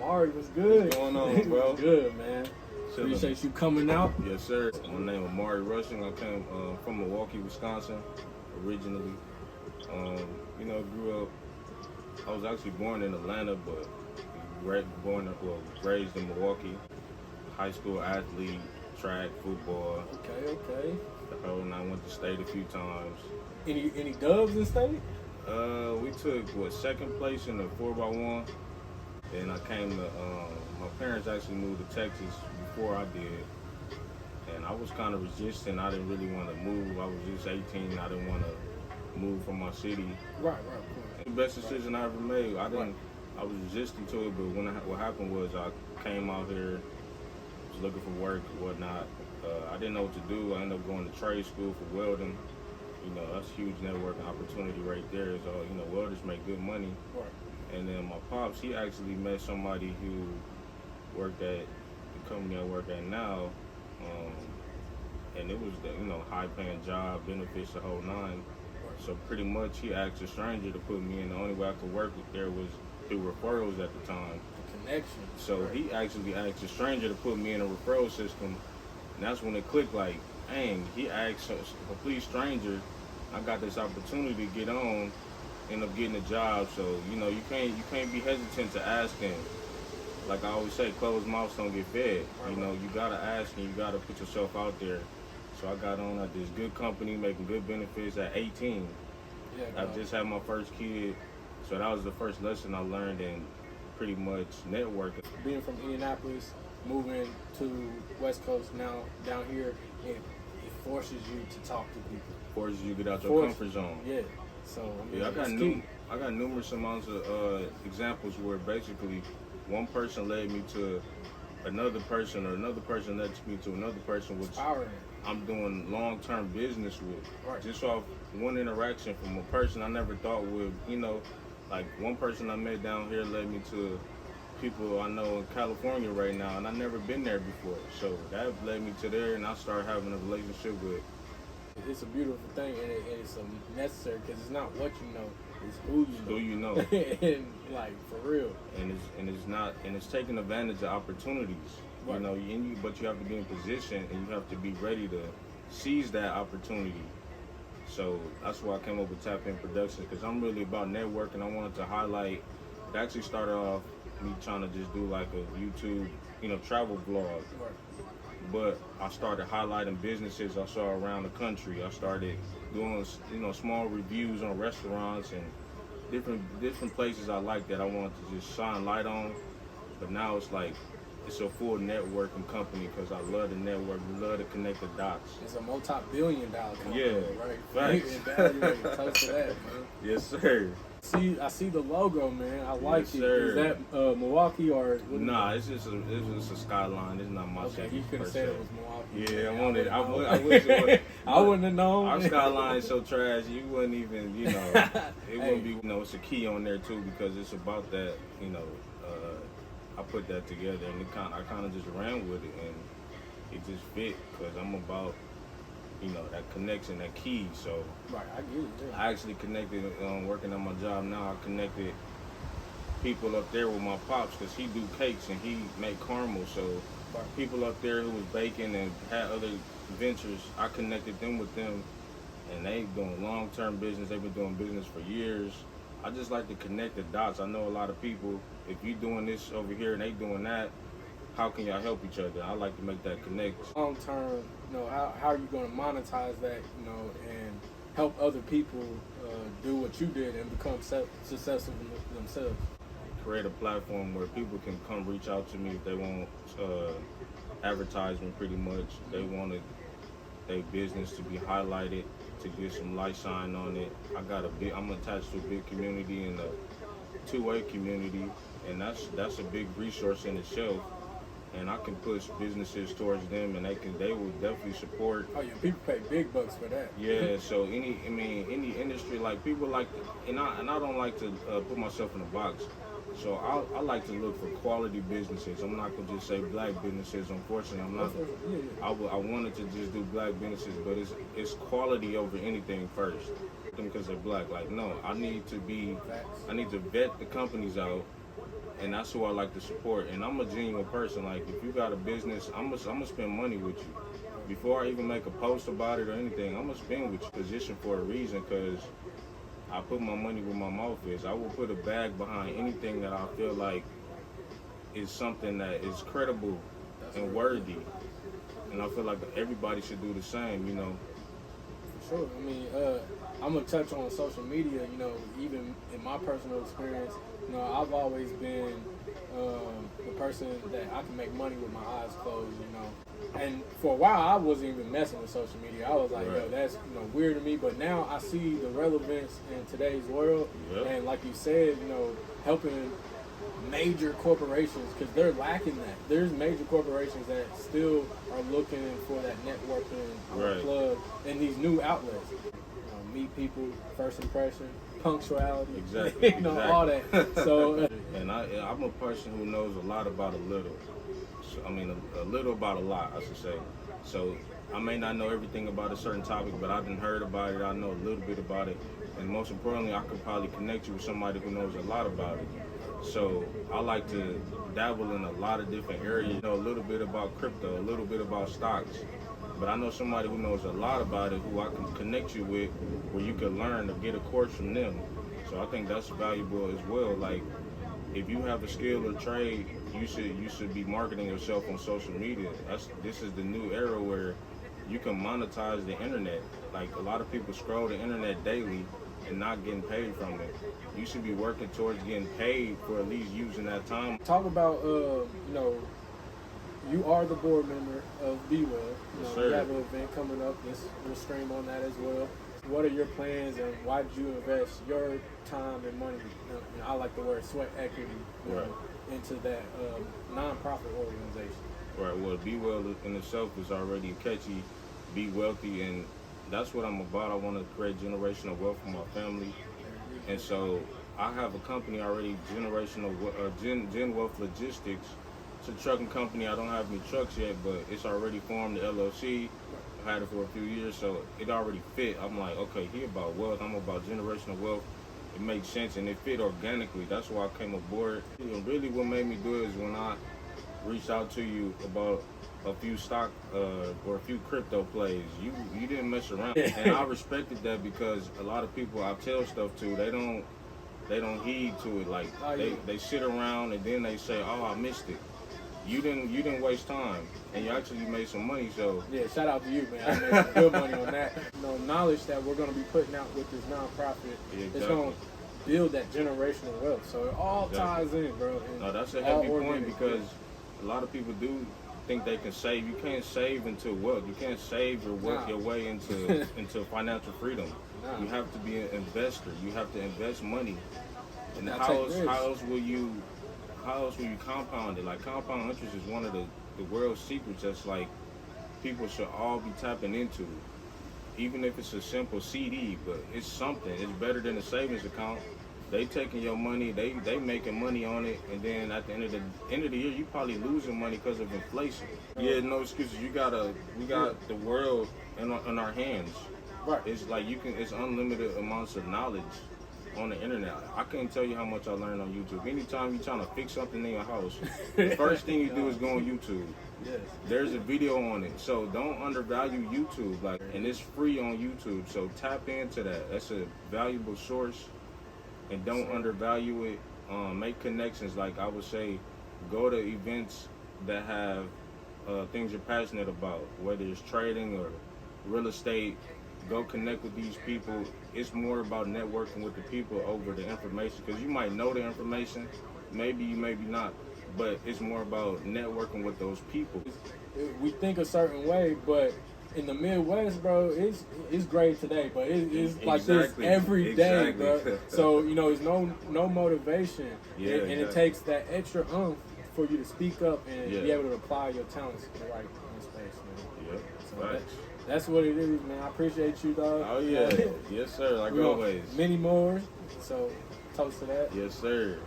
Mari, what's good? What's going on, bro? What's good, man. Chilling. Appreciate you coming out. Yes, sir. My name is Mari Rushing. I came from Milwaukee, Wisconsin, originally. Grew up. I was actually born in Atlanta, but raised in Milwaukee. High school athlete, track, football. Okay. And I went to state a few times. Any dubs in state? We took second place in the 4x1. Then I came to. My parents actually moved to Texas before I did, and I was kind of resistant. I didn't really want to move. I was just 18. I didn't want to move from my city. Right. The best decision I ever made. I was resistant to it, but what happened was I came out here, was looking for work and whatnot. I didn't know what to do. I ended up going to trade school for welding. That's a huge networking opportunity right there. So, welders make good money. Right. And then my pops, he actually met somebody who worked at the company I work at now. And it was the, high-paying job, benefits, the whole nine. So pretty much he asked a stranger to put me in. The only way I could work there was through referrals at the time. The connection. So right. He actually asked a stranger to put me in a referral system. And that's when it clicked like, dang, he asked a complete stranger. I got this opportunity to get on, end up getting a job. So, you can't be hesitant to ask him. Like I always say, closed mouths don't get fed. Right. You gotta ask and you gotta put yourself out there. So I got on at this good company, making good benefits at 18. Yeah, I just had my first kid. So that was the first lesson I learned in pretty much networking. Being from Indianapolis, moving to West Coast now, down here, it forces you to talk to people. Forces you to get out your comfort zone. Yeah. So, I got numerous amounts of examples where basically one person led me to another person, or another person led me to another person, which I'm doing long-term business with. Right. Just off one interaction from a person I never thought would, like one person I met down here led me to people I know in California right now, and I've never been there before. So that led me to there, and I started having a relationship with. It's a beautiful thing, and it's necessary, because it's not what you know, it's who you know. Who you know. And like, for real. And it's taking advantage of opportunities. Right. But you have to be in position, and you have to be ready to seize that opportunity. So that's why I came up with Tap In Productions, because I'm really about networking. I wanted to highlight. It actually started off me trying to just do like a YouTube, travel vlog. Right. But I started highlighting businesses I saw around the country. I started doing, small reviews on restaurants and different places I like that I wanted to just shine light on. But now it's a full networking company, because I love the network, love to connect the dots. It's a multi-billion-dollar company, yeah, right? Facts. Close to that, man. Yes, sir. I see the logo, man. I like Yes, it. sir. Is that Milwaukee or? Nah, it's just a skyline. It's not my Okay, city. you could have said it was Milwaukee. Yeah, I wish it would. I wouldn't have known. Our skyline's so trash, you wouldn't even, it wouldn't be, it's a key on there too, because it's about that, I put that together, and I kind of just ran with it, and it just fit, because I'm about, that connection, that key. So right, I get it. Yeah. I actually connected, working on my job now, I connected people up there with my pops, because he do cakes and he make caramel. So people up there who was baking and had other ventures, I connected them with them, and they doing long-term business. They've been doing business for years. I just like to connect the dots. I know a lot of people, if you doing this over here and they doing that, how can y'all help each other? I like to make that connection. Long term, how are you going to monetize that, and help other people do what you did and become successful themselves? Create a platform where people can come reach out to me if they want advertisement. Pretty much, they want their business to be highlighted, to get some light shine on it. I'm attached to a big community, and a two-way community, and that's a big resource in itself. And I can push businesses towards them, and they will definitely support. Oh yeah, people pay big bucks for that. Yeah, so any industry, like people like, and I don't like to put myself in a box. So I like to look for quality businesses. I'm not gonna just say black businesses. Unfortunately, I'm not. I wanted to just do black businesses, but it's quality over anything first. Because they're black, like no, I need to vet the companies out and that's who I like to support. And I'm a genuine person. Like, if you got a business, I'm gonna spend money with you. Before I even make a post about it or anything, I'm gonna spend with you. Position for a reason, because I put my money where my mouth is. I will put a bag behind anything that I feel like is something that is credible and worthy. And I feel like everybody should do the same, you know. For sure. I mean, I'm gonna touch on social media. You know, even in my personal experience, you know, I've always been the person that I can make money with my eyes closed. You know, and for a while I wasn't even messing with social media. I was like, right. yo, that's weird to me. But now I see the relevance in today's world, Yep. and like you said, you know, helping major corporations, because they're lacking that. There's major corporations that still are looking for that networking Right. plug in these new outlets. You know, meet people, first impression, punctuality, Exactly. you know, all that. So, And I'm a person who knows a lot about a little. So, I mean, a little about a lot, I should say. So I may not know everything about a certain topic, but I've been heard about it. I know a little bit about it. And most importantly, I could probably connect you with somebody who knows a lot about it. So I like to dabble in a lot of different areas. You know, a little bit about crypto, a little bit about stocks. But I know somebody who knows a lot about it who I can connect you with, where you can learn or get a course from them. So I think that's valuable as well. Like, if you have a skill or trade, you should be marketing yourself on social media. This is the new era where you can monetize the internet. Like, a lot of people scroll the internet daily and not getting paid from it. You should be working towards getting paid for at least using that time. talk about, you know, you are the board member of Be Well. You know, Sure. we have an event coming up. We'll stream on that as well. What are your plans, and why did you invest your time and money? You know, I like the word sweat equity, you know, into that nonprofit organization. Right. Well, Be Well in itself is already catchy. Be wealthy, and that's what I'm about. I want to create generational wealth for my family, and so I have a company already, Gen Wealth Logistics. It's a trucking company. I don't have any trucks yet, but it's already formed the LLC. I had it for a few years, so it already fit. I'm like, okay, he about wealth. I'm about generational wealth. It makes sense, and it fit organically. That's why I came aboard. And really, what made me do it is when I reached out to you about a few stock or a few crypto plays. You didn't mess around, and I respected that, because a lot of people I tell stuff to, they don't heed to it. Like, they sit around and then they say, oh, I missed it. You didn't waste time, and you actually made some money. So Yeah, shout out to you, man. I made some good money on that. You know, knowledge that we're going to be putting out with this nonprofit, exactly. it's going to build that generational wealth. So it all ties in, bro. And no, that's a all heavy point, organic. because a lot of people do think they can save. You can't save into wealth. You can't save or work your way into financial freedom. Nah. You have to be an investor. You have to invest money. And Now how take else risks. will you compound it? Like, compound interest is one of the world's secrets that's like people should all be tapping into. Even if it's a simple CD, but it's something. It's better than a savings account. They taking your money, they making money on it, and then at the end of the year, you probably losing money because of inflation. Yeah, no excuses. We got the world in our hands. Right. It's like it's unlimited amounts of knowledge on the internet. I can't tell you how much I learned on YouTube. Anytime you're trying to fix something in your house, the first thing you do is go on YouTube. Yes. There's a video on it, so don't undervalue YouTube. Like, and it's free on YouTube, so tap into that. That's a valuable source, and don't undervalue it. Make connections. Like I would say, go to events that have things you're passionate about, whether it's trading or real estate. Go connect with these people. It's more about networking with the people over the information, because you might know the information, maybe you, maybe not, but it's more about networking with those people. We think a certain way, but in the Midwest, bro, it's great today, but it's like this every day, bro. So, you know, it's no motivation, Yeah, and it takes that extra for you to speak up and be able to apply your talents in the right space, man. Yep. So that's what it is, man. I appreciate you, dog. Oh yeah, yes sir. Like always. Many more. So toast to that. Yes sir.